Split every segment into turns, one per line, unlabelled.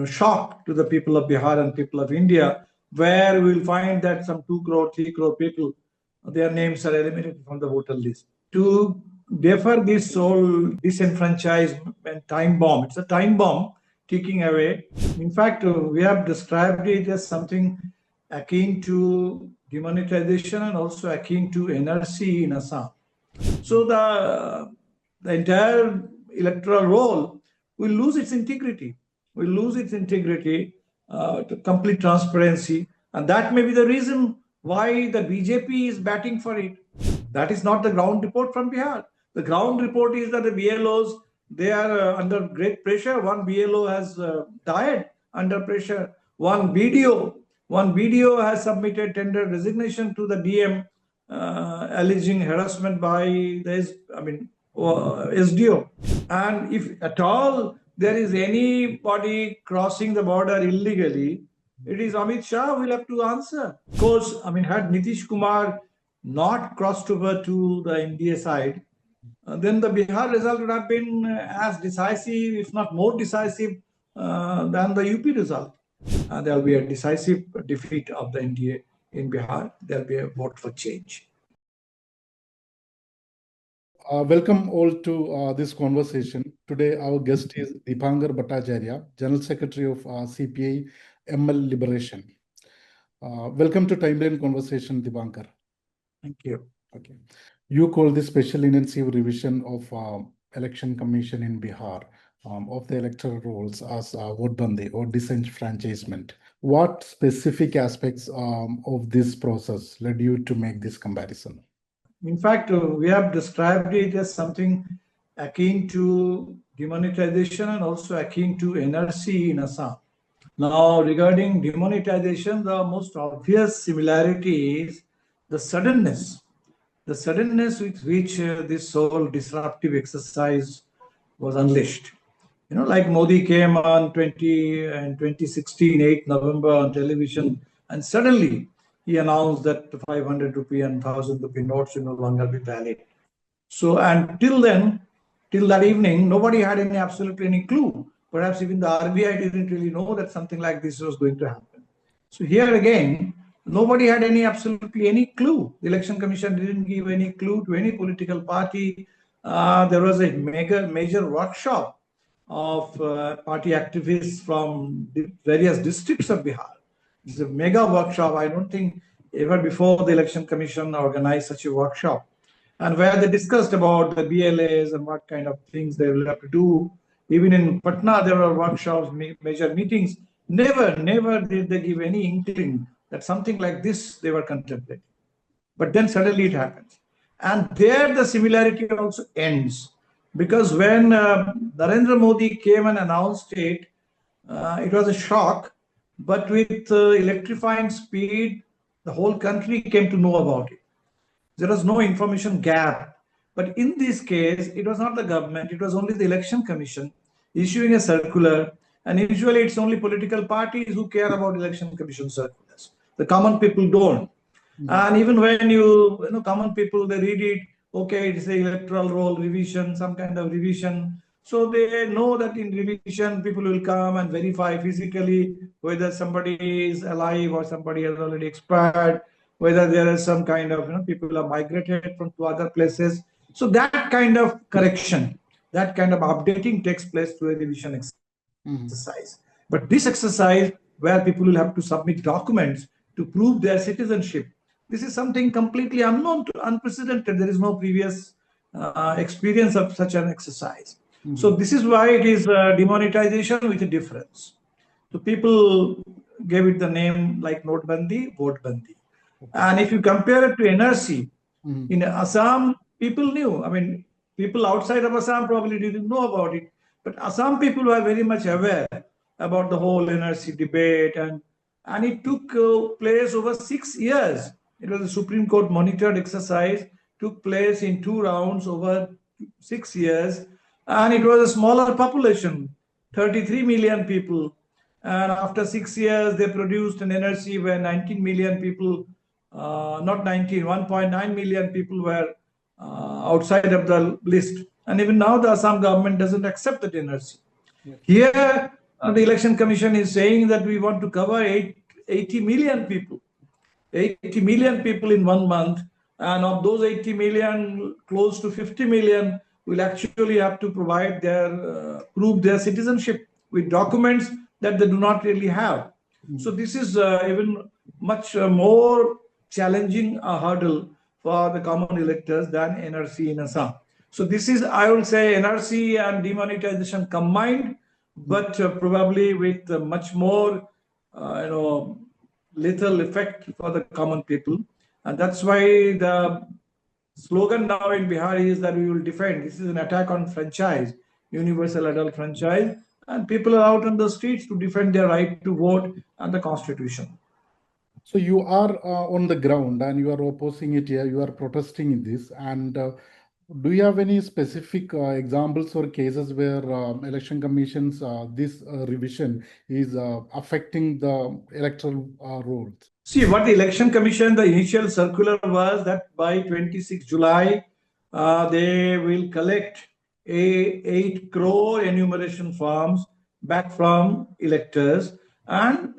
shock to the people of Bihar and people of India, where we will find that some 2 crore, 3 crore people, their names are eliminated from the voter list. To defer this whole disenfranchisement time bomb, it's a time bomb ticking away. In fact, we have described it as something akin to demonetization and also akin to NRC in Assam. So the entire electoral roll will lose its integrity, to complete transparency. And that may be the reason why the BJP is batting for it. That is not the ground report from Bihar. The ground report is that the BLOs, they are under great pressure. One BLO has died under pressure. One BDO has submitted tender resignation to the DM, alleging harassment by the SDO. And if at all there is anybody crossing the border illegally, it is Amit Shah will have to answer. Of course, had Nitish Kumar not crossed over to the NDA side, then the Bihar result would have been as decisive, if not more decisive, than the UP result. There will be a decisive defeat of the NDA in Bihar. There will be a vote for change.
Welcome all to this conversation. Today, our guest is Dipankar Bhattacharya, General Secretary of CPI ML Liberation. Welcome to Timeline Conversation, Dibankar.
Thank you.
Okay. You call this special intensive revision of Election Commission in Bihar of the electoral rolls as vote bandi or disenfranchisement. What specific aspects of this process led you to make this comparison?
In fact, we have described it as something akin to demonetization and also akin to NRC in Assam. Now, regarding demonetization, the most obvious similarity is the suddenness with which this whole disruptive exercise was unleashed. Like Modi came on 2016, 8 November on television, and suddenly he announced that the 500 rupee and 1000 rupee notes will no longer be valid. So, and till that evening, nobody had absolutely any clue. Perhaps even the RBI didn't really know that something like this was going to happen. So here again, nobody had absolutely any clue. The Election Commission didn't give any clue to any political party. There was a major workshop of party activists from various districts of Bihar. It's a mega workshop. I don't think ever before the Election Commission organized such a workshop, and where they discussed about the BLAs and what kind of things they will have to do. Even in Patna, there were workshops, major meetings. Never did they give any inkling that something like this they were contemplating. But then suddenly it happens. And there the similarity also ends. Because when Narendra Modi came and announced it, it was a shock. But with electrifying speed, the whole country came to know about it. There was no information gap. But in this case, it was not the government, it was only the Election Commission issuing a circular. And usually it's only political parties who care about Election Commission circulars. The common people don't. And even when common people, they read it, okay, it's the electoral roll revision, some kind of revision. So they know that in revision, people will come and verify physically whether somebody is alive or somebody has already expired, whether there is some kind of, people are migrated from to other places. So that kind of correction, that kind of updating takes place through a revision exercise. But this exercise where people will have to submit documents to prove their citizenship, this is something completely unknown, unprecedented. There is no previous experience of such an exercise. So this is why it is demonetization with a difference. So people gave it the name like Note Bandi, Vote Bandi. And if you compare it to NRC, in Assam, people knew. People outside of Assam probably didn't know about it. But Assam people were very much aware about the whole NRC debate. And it took place over 6 years. It was a Supreme Court monitored exercise, took place in 2 rounds over 6 years. And it was a smaller population, 33 million people. And after 6 years, they produced an NRC where 19 million people, not 19, 1.9 million people were outside of the list. And even now, the Assam government doesn't accept that NRC. Yes. Here, And the Election Commission is saying that we want to cover 80 million people. 80 million people in 1 month, and of those 80 million, close to 50 million will actually have to provide prove their citizenship with documents that they do not really have. So this is even much more challenging a hurdle for the common electors than NRC in Assam. So this is, I would say, NRC and demonetization combined, but probably with much more, lethal effect for the common people. And that's why the slogan now in Bihar is that we will defend. This is an attack on franchise, universal adult franchise, and people are out on the streets to defend their right to vote and the constitution.
So you are on the ground and you are opposing it here, you are protesting in this. And do you have any specific examples or cases where election commissions, this revision is affecting the electoral rolls?
See, what the Election Commission, the initial circular was that by 26 July, they will collect 8 crore enumeration forms back from electors and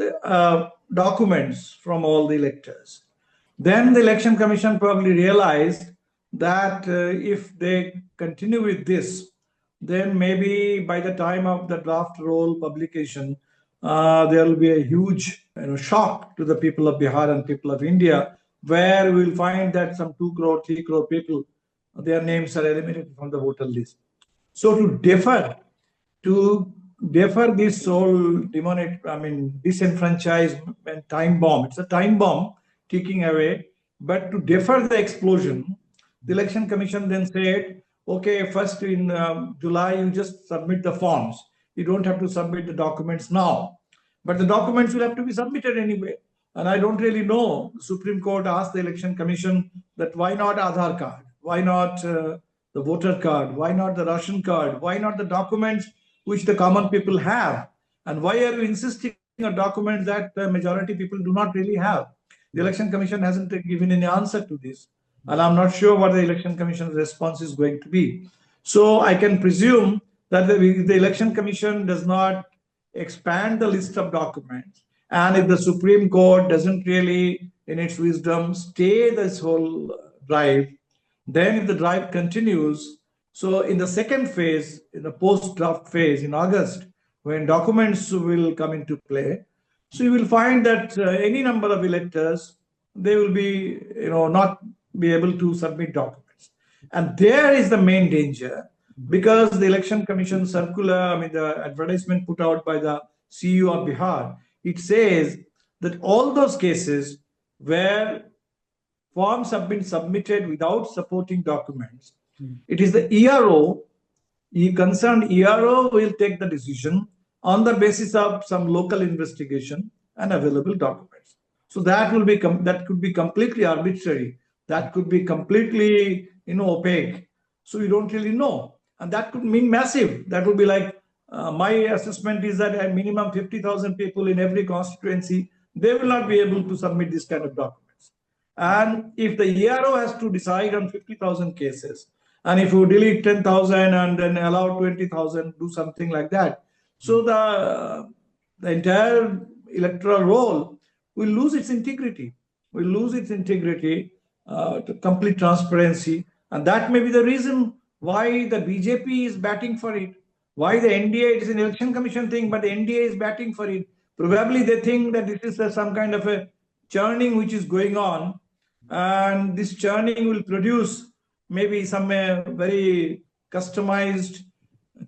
documents from all the electors. Then the Election Commission probably realized that if they continue with this, then maybe by the time of the draft roll publication, there will be a huge shock to the people of Bihar and people of India, where we will find that some 2 crore, 3 crore people, their names are eliminated from the voter list. So to defer this whole disenfranchisement time bomb, it's a time bomb ticking away, but to defer the explosion, the Election Commission then said, okay, first in July, you just submit the forms. You don't have to submit the documents now. But the documents will have to be submitted anyway. And I don't really know. The Supreme Court asked the Election Commission that why not Aadhaar card? Why not the voter card? Why not the ration card? Why not the documents which the common people have? And why are you insisting on documents that the majority people do not really have? The Election Commission hasn't given any answer to this. And I'm not sure what the Election Commission's response is going to be. So I can presume that the Election Commission does not expand the list of documents. And if the Supreme Court doesn't really, in its wisdom, stay this whole drive, then if the drive continues, so in the second phase, in the post-draft phase in August, when documents will come into play, so you will find that any number of electors, they will be, not be able to submit documents. And there is the main danger, because the Election Commission circular, the advertisement put out by the CEO of Bihar, it says that all those cases where forms have been submitted without supporting documents, it is the ERO, concerned ERO will take the decision on the basis of some local investigation and available documents. So that will be that could be completely arbitrary. That could be completely opaque. So you don't really know. And that could mean massive. That would be like, my assessment is that at minimum 50,000 people in every constituency, they will not be able to submit this kind of documents. And if the ERO has to decide on 50,000 cases, and if you delete 10,000 and then allow 20,000, do something like that, so the entire electoral roll will lose its integrity. Will lose its integrity, to complete transparency. And that may be the reason why the BJP is batting for it. Why the NDA, it is an Election Commission thing, but the NDA is batting for it. Probably they think that this is some kind of a churning which is going on, and this churning will produce maybe some very customized,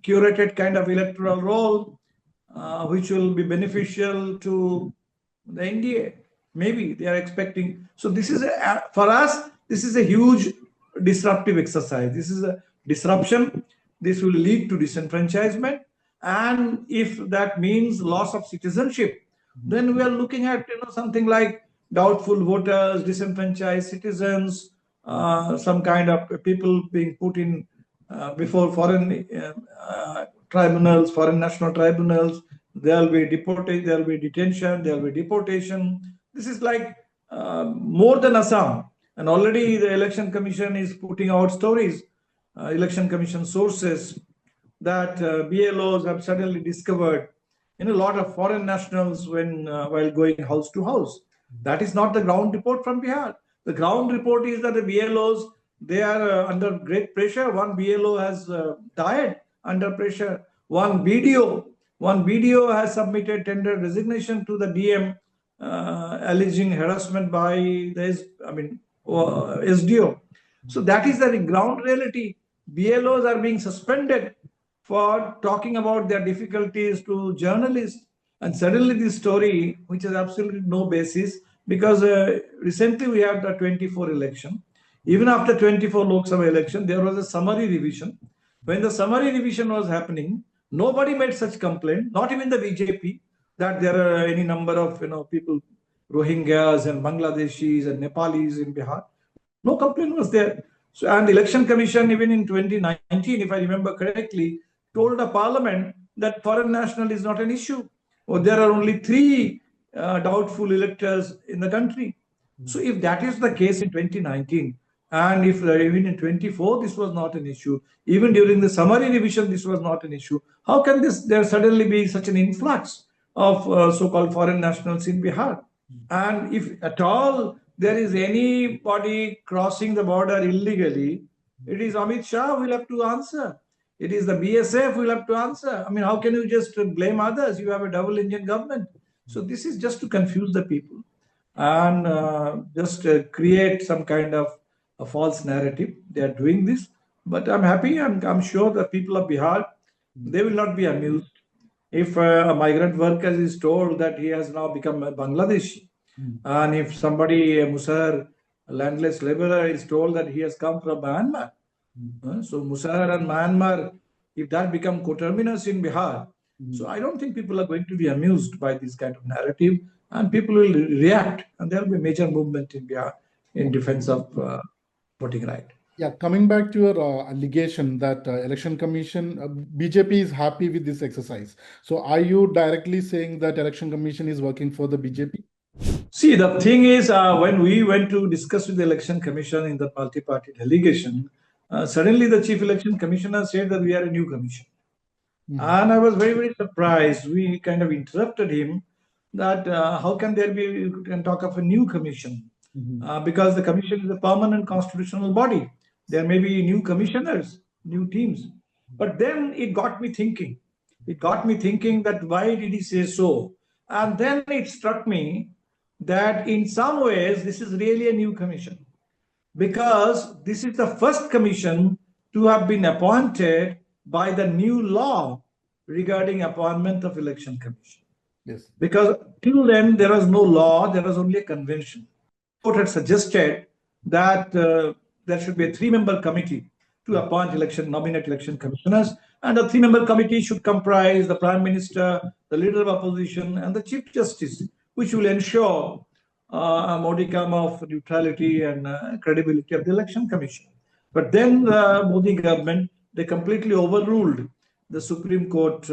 curated kind of electoral roll, which will be beneficial to the NDA. Maybe they are expecting. So this is, for us, this is a huge disruptive exercise. This is a disruption. This will lead to disenfranchisement. And if that means loss of citizenship, then we are looking at something like doubtful voters, disenfranchised citizens, some kind of people being put in before foreign tribunals, foreign national tribunals. There will be deportation, there will be detention, there will be deportation. This is like more than Assam. And already the Election Commission is putting out stories, Election Commission sources, that BLOs have suddenly discovered a lot of foreign nationals when while going house to house. That is not the ground report from Bihar. The ground report is that the BLOs, they are under great pressure. One BLO has died under pressure. One BDO has submitted tender resignation to the DM, alleging harassment by SDO. So that is the ground reality. BLOs are being suspended for talking about their difficulties to journalists. And suddenly this story, which has absolutely no basis, because recently we had the 24 election. Even after 24 Lok Sabha election, there was a summary revision. When the summary revision was happening, nobody made such complaint, not even the BJP, that there are any number of people, Rohingyas and Bangladeshis and Nepalis in Bihar. No complaint was there. So, and the Election Commission, even in 2019, if I remember correctly, told the parliament that foreign national is not an issue, or there are only 3 doubtful electors in the country. So if that is the case in 2019, and if even in 24 this was not an issue, even during the summary revision this was not an issue, how can there suddenly be such an influx of so-called foreign nationals in Bihar? And if at all there is anybody crossing the border illegally, it is Amit Shah who will have to answer. It is the BSF who will have to answer. I mean, how can you just blame others? You have a double engine government. So this is just to confuse the people and just create some kind of a false narrative. They are doing this. But I'm happy, I'm sure the people of Bihar, they will not be amused if a migrant worker is told that he has now become a Bangladeshi. And if somebody, a Musar, a landless laborer, is told that he has come from Myanmar. So Musar and Myanmar, if that become coterminous in Bihar, so I don't think people are going to be amused by this kind of narrative, and people will react, and there will be a major movement in Bihar in defense of voting right.
Yeah, coming back to your allegation that Election Commission, BJP is happy with this exercise. So are you directly saying that Election Commission is working for the BJP?
See, the thing is, when we went to discuss with the Election Commission in the multi-party delegation, suddenly the Chief Election Commissioner said that we are a new commission. And I was very, very surprised. We kind of interrupted him that how can there be, you can talk of a new commission? Because the commission is a permanent constitutional body. There may be new commissioners, new teams. But then it got me thinking. It got me thinking that why did he say so? And then it struck me that in some ways this is really a new commission, because this is the first commission to have been appointed by the new law regarding appointment of election commission.
Yes.
Because till then there was no law, there was only a convention. The court had suggested that there should be a 3-member committee to appoint nominate election commissioners, and the 3-member committee should comprise the Prime Minister, the Leader of Opposition, and the Chief Justice, which will ensure a modicum of neutrality and credibility of the Election Commission. But then the Modi government, they completely overruled the Supreme Court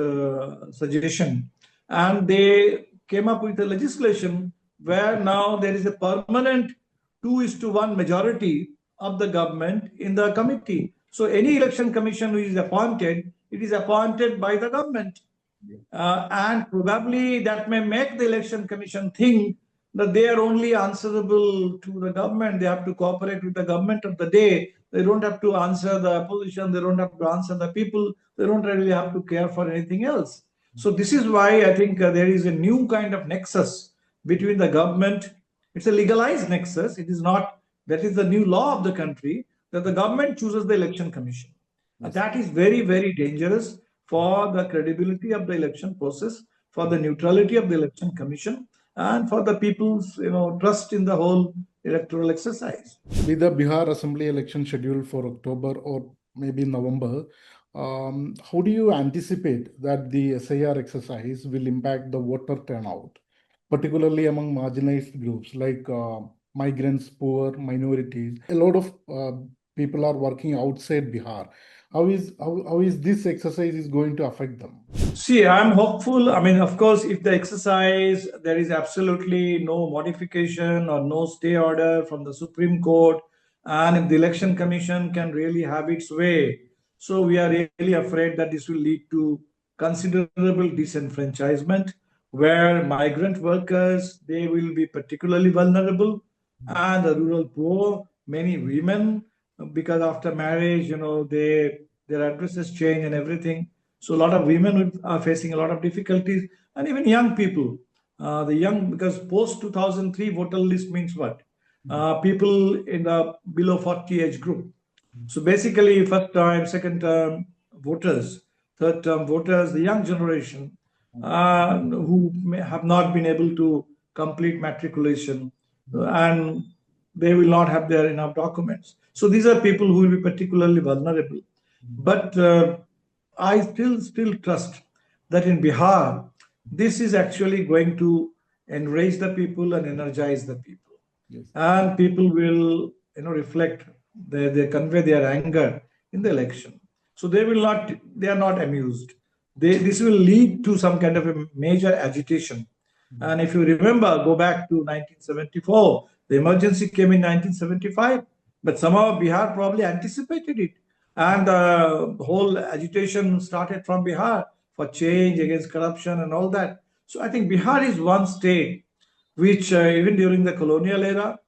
suggestion, and they came up with a legislation where now there is a permanent 2:1 majority of the government in the committee. So any election commission who is appointed, it is appointed by the government. And probably that may make the election commission think that they are only answerable to the government. They have to cooperate with the government of the day. They don't have to answer the opposition. They don't have to answer the people. They don't really have to care for anything else. So this is why I think there is a new kind of nexus between the government. It's a legalized nexus. It is not, that is the new law of the country, that the government chooses the election commission. Yes. That is very, very dangerous for the credibility of the election process, for the neutrality of the election commission, and for the people's trust in the whole electoral exercise.
With the Bihar Assembly election scheduled for October or maybe November, how do you anticipate that the SIR exercise will impact the voter turnout, particularly among marginalized groups like migrants, poor, minorities? A lot of people are working outside Bihar. How is this exercise is going to affect them?
See, I'm hopeful. I mean, of course, if the exercise, there is absolutely no modification or no stay order from the Supreme Court, and if the Election Commission can really have its way, so we are really afraid that this will lead to considerable disenfranchisement, where migrant workers, they will be particularly vulnerable, and the rural poor, many women, because after marriage, their addresses change and everything. So a lot of women are facing a lot of difficulties, and even young people. Because post 2003 voter list means what? People in the below 40 age group. So basically, first time, second term voters, third term voters, the young generation who may have not been able to complete matriculation, and they will not have their enough documents. So these are people who will be particularly vulnerable. But I still trust that in Bihar, this is actually going to enrage the people and energize the people.
Yes.
And people will reflect, they convey their anger in the election. So they are not amused. This will lead to some kind of a major agitation. And if you remember, go back to 1974, the emergency came in 1975, but somehow Bihar probably anticipated it. And the whole agitation started from Bihar for change against corruption and all that. So I think Bihar is one state which, even during the colonial era,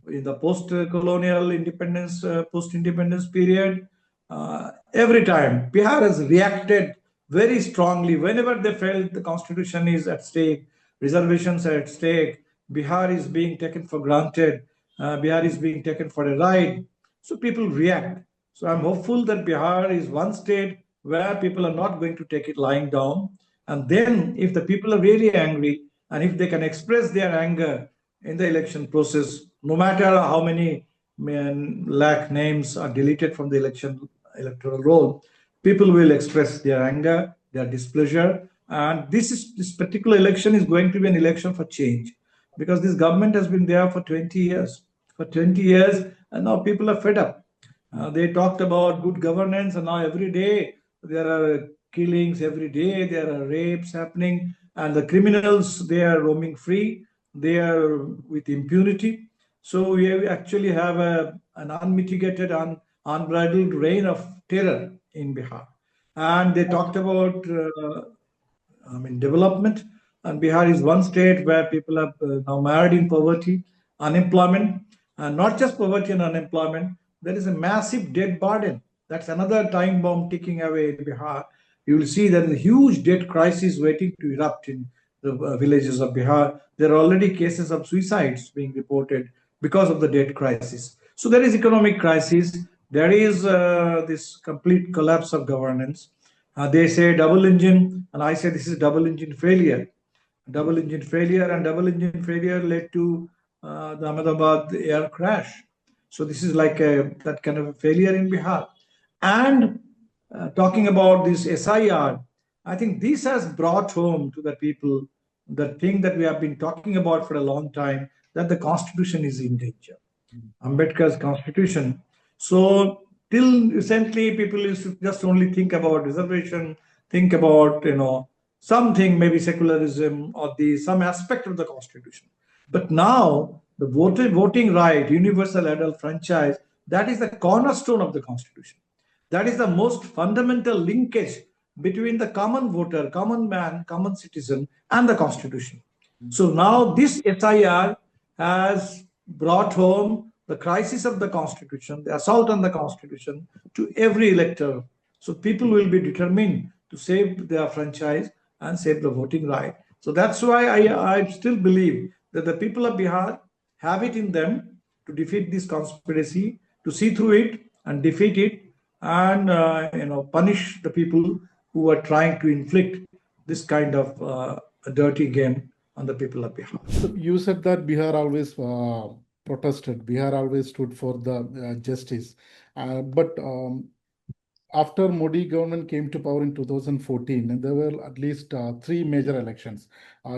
in the post-colonial independence, post-independence period, every time Bihar has reacted very strongly whenever they felt the constitution is at stake, reservations are at stake, Bihar is being taken for granted, Bihar is being taken for a ride. So people react. So I'm hopeful that Bihar is one state where people are not going to take it lying down. And then, if the people are really angry and if they can express their anger in the election process, no matter how many lakh names are deleted from the electoral roll, people will express their anger, their displeasure. And this particular election is going to be an election for change, because this government has been there for 20 years. For 20 years, and now people are fed up. They talked about good governance, and now every day there are killings, every day there are rapes happening, and the criminals, they are roaming free, they are with impunity. So we actually have an unmitigated, unbridled reign of terror in Bihar. And they talked about development. And Bihar is one state where people are now married in poverty, unemployment, and not just poverty and unemployment. There is a massive debt burden. That's another time bomb ticking away in Bihar. You will see there is a huge debt crisis waiting to erupt in the villages of Bihar. There are already cases of suicides being reported because of the debt crisis. So there is economic crisis. There is this complete collapse of governance. They say double engine, and I say this is double engine failure. Double engine failure, and double engine failure led to the Ahmedabad air crash. So this is like that kind of a failure in Bihar. And talking about this SIR, I think this has brought home to the people the thing that we have been talking about for a long time, that the constitution is in danger. Ambedkar's constitution. So till recently, people used to just only think about reservation, think about something, maybe secularism or some aspect of the constitution. But now the voting right, universal adult franchise, that is the cornerstone of the constitution. That is the most fundamental linkage between the common voter, common man, common citizen, and the constitution. So now this SIR has brought home the crisis of the constitution, the assault on the constitution, to every elector. So people will be determined to save their franchise and save the voting right. So that's why I still believe that the people of Bihar have it in them to defeat this conspiracy, to see through it and defeat it, and punish the people who are trying to inflict this kind of a dirty game on the people of Bihar.
So you said that Bihar always protested. Bihar always stood for the justice. But after Modi government came to power in 2014, and there were at least three major elections,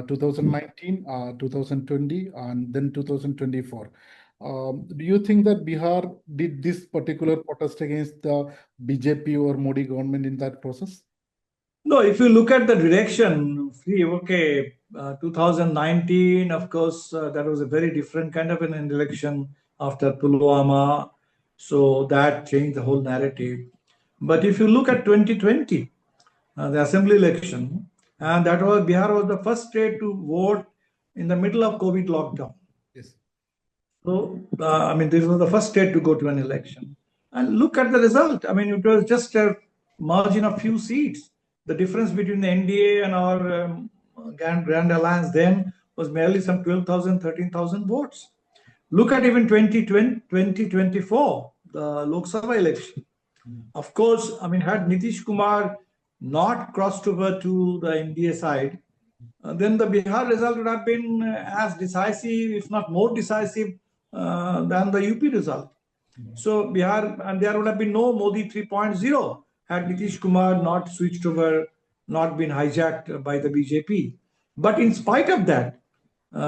2019, 2020, and then 2024. Do you think that Bihar did this particular protest against the BJP or Modi government in that process?
No, if you look at the direction, 2019, of course, that was a very different kind of an election after Pulwama. So that changed the whole narrative. But if you look at 2020, the assembly election, and that was Bihar was the first state to vote in the middle of COVID lockdown.
Yes.
So, I mean, this was the first state to go to an election. And look at the result. I mean, it was just a margin of few seats. The difference between the NDA and our Grand Alliance then was merely some 12,000, 13,000 votes. Look at even 2024, the Lok Sabha election. Of course, I mean, had Nitish Kumar not crossed over to the NDA side, then the Bihar result would have been as decisive, if not more decisive, than the UP result. So Bihar, and there would have been no Modi 3.0 had Nitish Kumar not switched over, not been hijacked by the BJP. But in spite of that,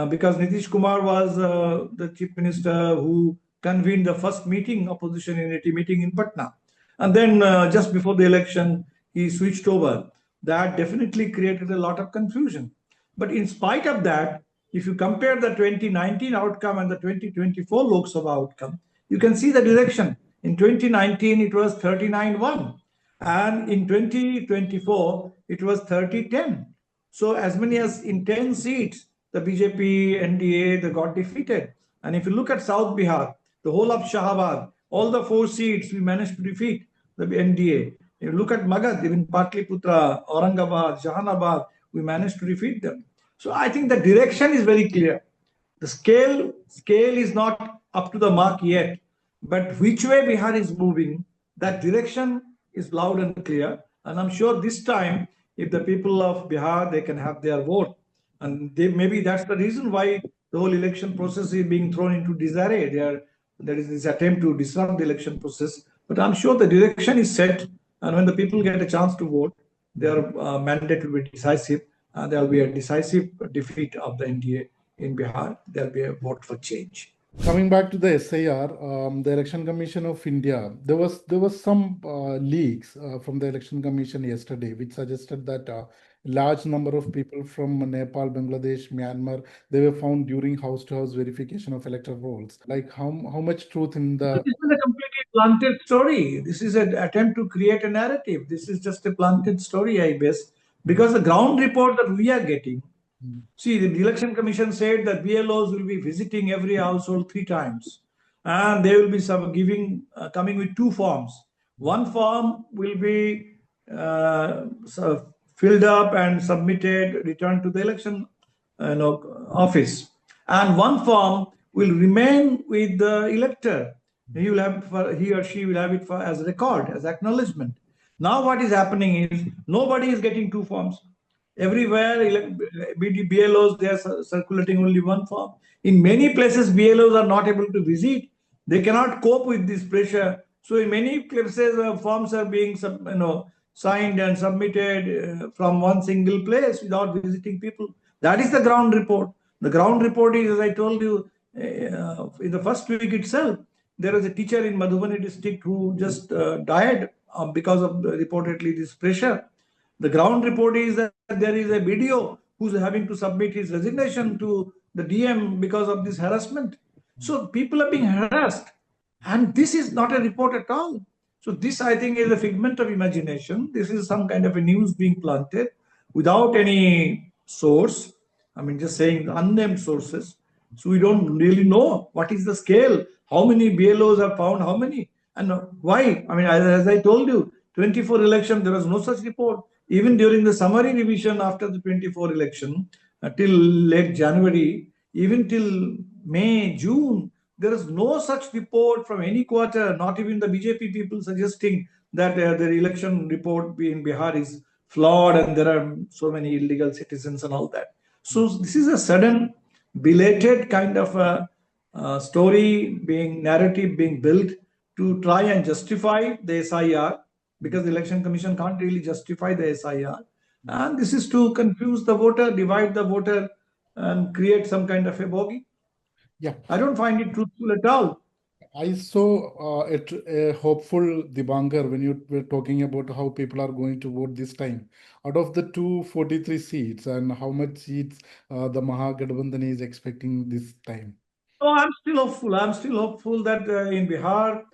because Nitish Kumar was the chief minister who convened the first meeting, opposition unity meeting in Patna. And then just before the election, he switched over. That definitely created a lot of confusion. But in spite of that, if you compare the 2019 outcome and the 2024 Lok Sabha outcome, you can see the direction. In 2019, it was 39-1. And in 2024, it was 30-10. So as many as in 10 seats, the BJP, NDA, they got defeated. And if you look at South Bihar, the whole of Shahabad, all the 4 seats, we managed to defeat the NDA. If you look at Magad, even Patliputra, Aurangabad, Jahanabad, we managed to defeat them. So I think the direction is very clear. The scale is not up to the mark yet, but which way Bihar is moving, that direction is loud and clear. And I'm sure this time, if the people of Bihar, they can have their vote. And maybe that's the reason why the whole election process is being thrown into disarray. There is this attempt to disrupt the election process. But I'm sure the direction is set. And when the people get a chance to vote, their mandate will be decisive. There will be a decisive defeat of the NDA in Bihar. There will be a vote for change.
Coming back to the SIR, the Election Commission of India, there was some leaks from the Election Commission yesterday, which suggested that a large number of people from Nepal, Bangladesh, Myanmar, they were found during house-to-house verification of electoral rolls. Like how much truth in the...
This is a completely planted story. This is an attempt to create a narrative. This is just a planted story, I guess, because the ground report that we are getting, see, the Election Commission said that BLOs will be visiting every household 3 times, and they will be coming with 2 forms. One form will be filled up and submitted, returned to the election office, and one form will remain with the elector. He or she will have it as record, as acknowledgement. Now what is happening is nobody is getting 2 forms. Everywhere, BLOs, they are circulating only 1 form. In many places, BLOs are not able to visit. They cannot cope with this pressure. So in many places, forms are being signed and submitted from one single place without visiting people. That is the ground report. The ground report is, as I told you, in the first week itself, there was a teacher in Madhubani district who just died because of reportedly this pressure. The ground report is that there is a BDO who's having to submit his resignation to the DM because of this harassment. So people are being harassed. And this is not a report at all. So this, I think, is a figment of imagination. This is some kind of a news being planted without any source. I mean, just saying unnamed sources. So we don't really know what is the scale, how many BLOs are found, how many, and why. I mean, as I told you, 24 election, there was no such report. Even during the summary revision after the 24 election, till late January, even till May, June, there is no such report from any quarter, not even the BJP people suggesting that the election report in Bihar is flawed and there are so many illegal citizens and all that. So this is a sudden, belated kind of a story narrative being built to try and justify the SIR, because the Election Commission can't really justify the SIR. And this is to confuse the voter, divide the voter, and create some kind of a bogey.
Yeah,
I don't find it truthful at all.
I saw a hopeful Dibankar when you were talking about how people are going to vote this time. Out of the 243 seats, and how much seats the Mahagathbandhan is expecting this time?
So I'm still hopeful. I'm still hopeful that in Bihar,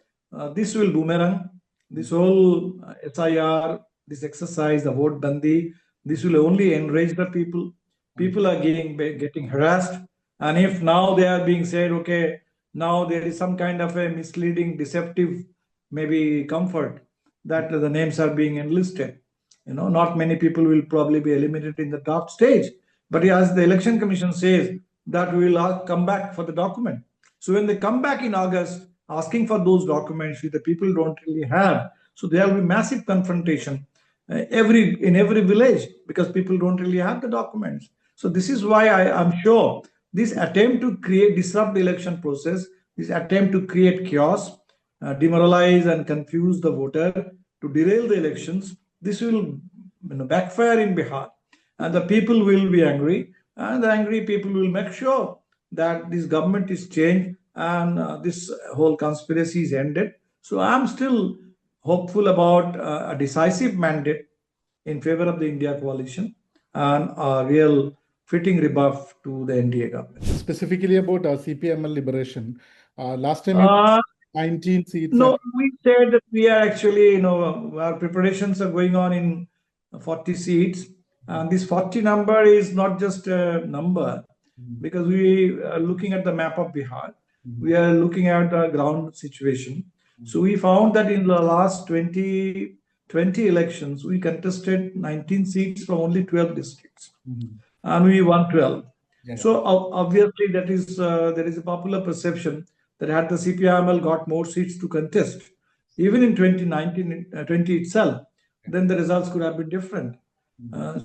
this will boomerang. This whole SIR, this exercise, the vote bandi, this will only enrage the people. People are getting harassed. And if now they are being said, okay, now there is some kind of a misleading, deceptive, maybe comfort that the names are being enlisted. Not many people will probably be eliminated in the top stage. But as the election commission says, that we will come back for the document. So when they come back in August, asking for those documents which the people don't really have, so there will be massive confrontation in every village because people don't really have the documents. So this is why I'm sure this attempt to disrupt the election process, this attempt to create chaos, demoralize and confuse the voter, to derail the elections, this will backfire in Bihar, and the people will be angry, and the angry people will make sure that this government is changed and this whole conspiracy is ended. So I'm still hopeful about a decisive mandate in favor of the India coalition and a real fitting rebuff to the NDA government.
Specifically about CPML liberation, last time 19 seats.
No, we said that we are actually, our preparations are going on in 40 seats. And this 40 number is not just a number, because we are looking at the map of Bihar. We are looking at the ground situation. So we found that in the last 20 elections, we contested 19 seats from only 12 districts. And we won 12. Yeah. So obviously that is there is a popular perception that had the CPIML got more seats to contest, even in 20 itself, then the results could have been different.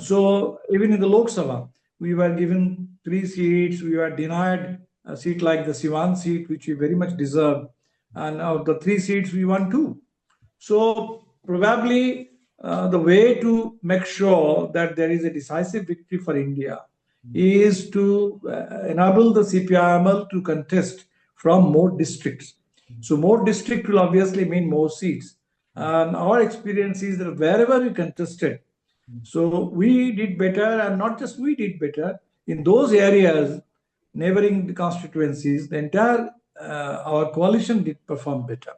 So even in the Lok Sabha, we were given 3 seats, we were denied a seat like the Siwan seat, which we very much deserved. And of the 3 seats, we won 2. So probably the way to make sure that there is a decisive victory for India is to enable the CPIML to contest from more districts. So more district will obviously mean more seats. And our experience is that wherever we contested, so we did better, and not just we did better, in those areas, neighboring the constituencies, the entire our coalition did perform better.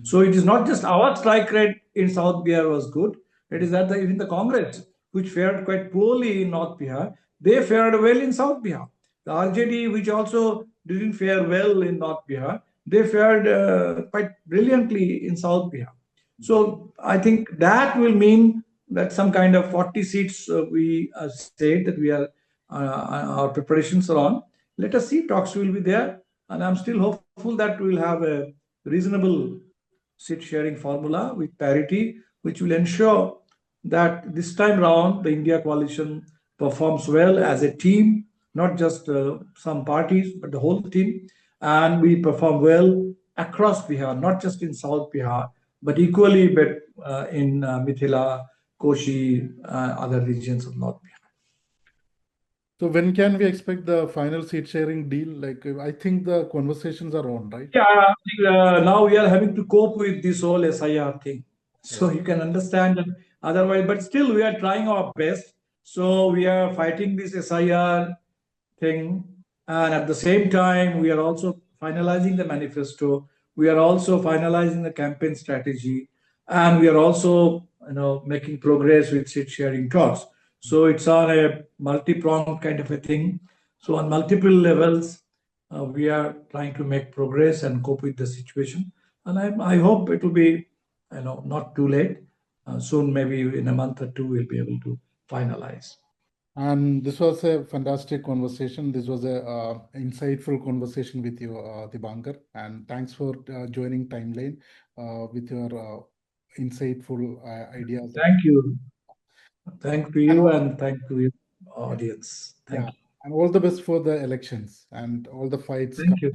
So it is not just our strike rate in South Bihar was good, it is that even the Congress, which fared quite poorly in North Bihar, they fared well in South Bihar. The RJD, which also didn't fare well in North Bihar, they fared quite brilliantly in South Bihar. So I think that will mean that some kind of 40 seats we said that we are our preparations are on. Let us see, talks will be there, and I'm still hopeful that we will have a reasonable seat sharing formula with parity, which will ensure that this time round the India coalition performs well as a team, not just some parties, but the whole team, and we perform well across Bihar, not just in South Bihar, but equally in Mithila, Koshi, other regions of North Bihar.
So when can we expect the final seat sharing deal? Like, I think the conversations are on, right?
Yeah, now we are having to cope with this whole SIR thing. So you can understand that otherwise, but still we are trying our best. So we are fighting this SIR thing. And at the same time, we are also finalizing the manifesto. We are also finalizing the campaign strategy. And we are also, making progress with seat sharing talks. So it's on a multi-pronged kind of a thing. So on multiple levels, we are trying to make progress and cope with the situation. And I hope it will be, not too late. Soon, maybe in a month or 2, we'll be able to finalize.
And this was a fantastic conversation. This was a insightful conversation with you, Dibankar. And thanks for joining Timeline with your insightful ideas.
Thank you. Thank you, and thank to your audience. Thank you.
And all the best for the elections and all the fights.
Thank you.